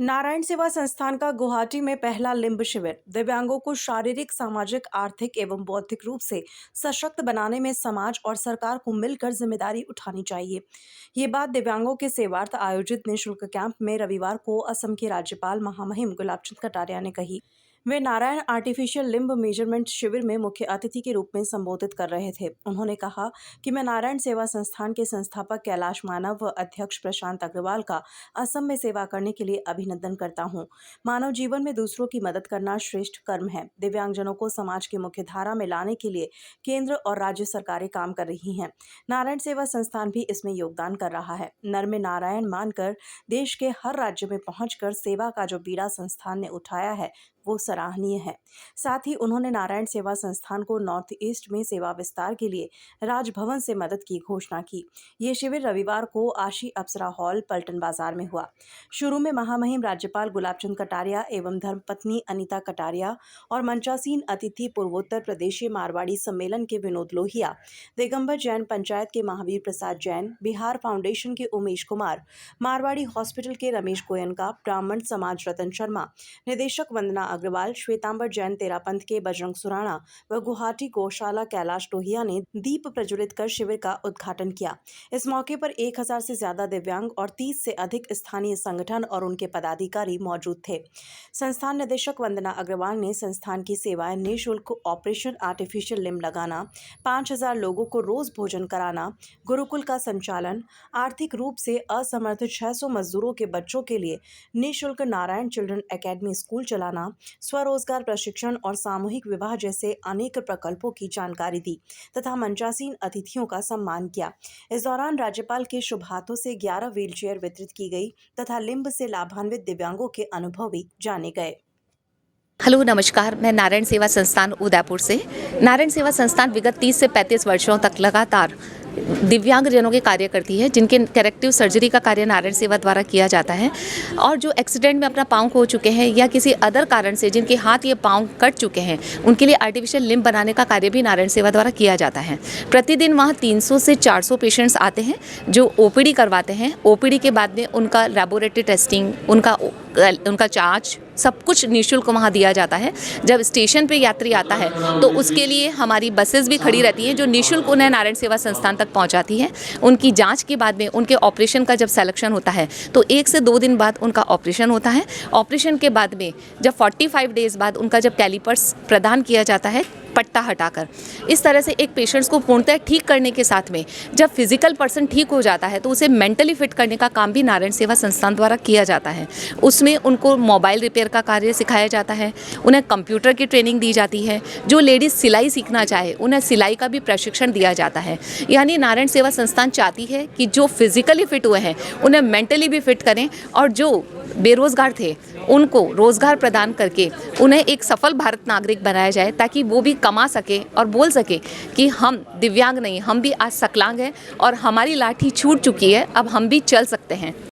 नारायण सेवा संस्थान का गुवाहाटी में पहला लिम्ब शिविर दिव्यांगों को शारीरिक, सामाजिक, आर्थिक एवं बौद्धिक रूप से सशक्त बनाने में समाज और सरकार को मिलकर जिम्मेदारी उठानी चाहिए। ये बात दिव्यांगों के सेवार्थ आयोजित निःशुल्क कैंप में रविवार को असम के राज्यपाल महामहिम गुलाबचंद कटारिया ने कही। वे नारायण आर्टिफिशियल लिम्ब मेजरमेंट शिविर में मुख्य अतिथि के रूप में संबोधित कर रहे थे। उन्होंने कहा कि मैं नारायण सेवा संस्थान के संस्थापक कैलाश मानव व अध्यक्ष प्रशांत अग्रवाल का असम में सेवा करने के लिए अभिनंदन करता हूं। मानव जीवन में दूसरों की मदद करना श्रेष्ठ कर्म है। दिव्यांगजनों को समाज की मुख्य धारा में लाने के लिए केंद्र और राज्य सरकारें काम कर रही हैं। नारायण सेवा संस्थान भी इसमें योगदान कर रहा है। नर में नारायण मानकर देश के हर राज्य में पहुंचकर सेवा का जो बीड़ा संस्थान ने उठाया है वो सराहनीय है। साथ ही उन्होंने नारायण सेवा संस्थान को नॉर्थ ईस्ट में सेवा विस्तार के लिए राजभवन से मदद की घोषणा की। ये शिविर रविवार को आशी अप्सरा हॉल, पलटन बाजार में हुआ। शुरू में महामहिम राज्यपाल गुलाबचंद कटारिया एवं धर्मपत्नी अनीता कटारिया और मंचासीन अतिथि पूर्वोत्तर प्रदेशीय मारवाड़ी सम्मेलन के विनोद लोहिया, दिगंबर जैन पंचायत के महावीर प्रसाद जैन, बिहार फाउंडेशन के उमेश कुमार, मारवाड़ी हॉस्पिटल के रमेश गोयनका, ब्राह्मण समाज रतन शर्मा, निदेशक वंदना अग्रवाल, श्वेतांबर जैन तेरापंथ के बजरंग सुराणा व गुवाहाटी गौशाला कैलाश टोहिया ने दीप प्रज्वलित कर शिविर का उद्घाटन किया। इस मौके पर 1000 से ज्यादा दिव्यांग और 30 से अधिक स्थानीय संगठन और उनके पदाधिकारी मौजूद थे। संस्थान निदेशक वंदना अग्रवाल ने संस्थान की सेवाएं निःशुल्क ऑपरेशन आर्टिफिशियल लिम्ब लगाना, 5000 लोगों को रोज भोजन कराना, गुरुकुल का संचालन, आर्थिक रूप से असमर्थ 600 मजदूरों के बच्चों के लिए निःशुल्क नारायण चिल्ड्रन एकेडमी स्कूल चलाना, स्वरोजगार प्रशिक्षण और सामूहिक विवाह जैसे अनेक प्रकल्पों की जानकारी दी तथा मंचासीन अतिथियों का सम्मान किया। इस दौरान राज्यपाल के शुभ हाथों से 11 व्हीलचेयर वितरित की गई तथा लिम्ब से लाभान्वित दिव्यांगों के अनुभव भी जाने गए। हेलो नमस्कार, मैं नारायण सेवा संस्थान उदयपुर से। नारायण सेवा संस्थान विगत 30 से 35 वर्षों तक लगातार दिव्यांगजनों के कार्य करती है, जिनके करेक्टिव सर्जरी का कार्य नारायण सेवा द्वारा किया जाता है और जो एक्सीडेंट में अपना पाँव खो चुके हैं या किसी अदर कारण से जिनके हाथ या पाँव कट चुके हैं, उनके लिए आर्टिफिशियल लिम्ब बनाने का कार्य भी नारायण सेवा द्वारा किया जाता है। प्रतिदिन वहाँ 300 से 400 पेशेंट्स आते हैं जो ओपीडी करवाते हैं। ओपीडी के बाद में उनका लैबोरेटरी टेस्टिंग, उनका जाँच, सब कुछ निःशुल्क वहाँ दिया जाता है। जब स्टेशन पे यात्री आता है तो उसके लिए हमारी बसेस भी खड़ी रहती हैं जो निःशुल्क उन्हें नारायण सेवा संस्थान तक पहुँचाती है। उनकी जांच के बाद में उनके ऑपरेशन का जब सिलेक्शन होता है तो 1 से 2 दिन बाद उनका ऑपरेशन होता है। ऑपरेशन के बाद में जब 45 डेज बाद उनका जब कैलिपर्स प्रदान किया जाता है पट्टा हटाकर, इस तरह से एक पेशेंट्स को पूर्णतः ठीक करने के साथ में जब फिजिकल पर्सन ठीक हो जाता है तो उसे मेंटली फिट करने का काम भी नारायण सेवा संस्थान द्वारा किया जाता है। उसमें उनको मोबाइल रिपेयर का कार्य सिखाया जाता है, उन्हें कंप्यूटर की ट्रेनिंग दी जाती है। जो लेडीज़ सिलाई सीखना चाहे उन्हें सिलाई का भी प्रशिक्षण दिया जाता है। यानी नारायण सेवा संस्थान चाहती है कि जो फिजिकली फिट हुए हैं उन्हें मेंटली भी फिट करें और जो बेरोजगार थे उनको रोजगार प्रदान करके उन्हें एक सफल भारत नागरिक बनाया जाए, ताकि वो भी कमा सके और बोल सके कि हम दिव्यांग नहीं, हम भी आज सकलांग हैं और हमारी लाठी छूट चुकी है, अब हम भी चल सकते हैं।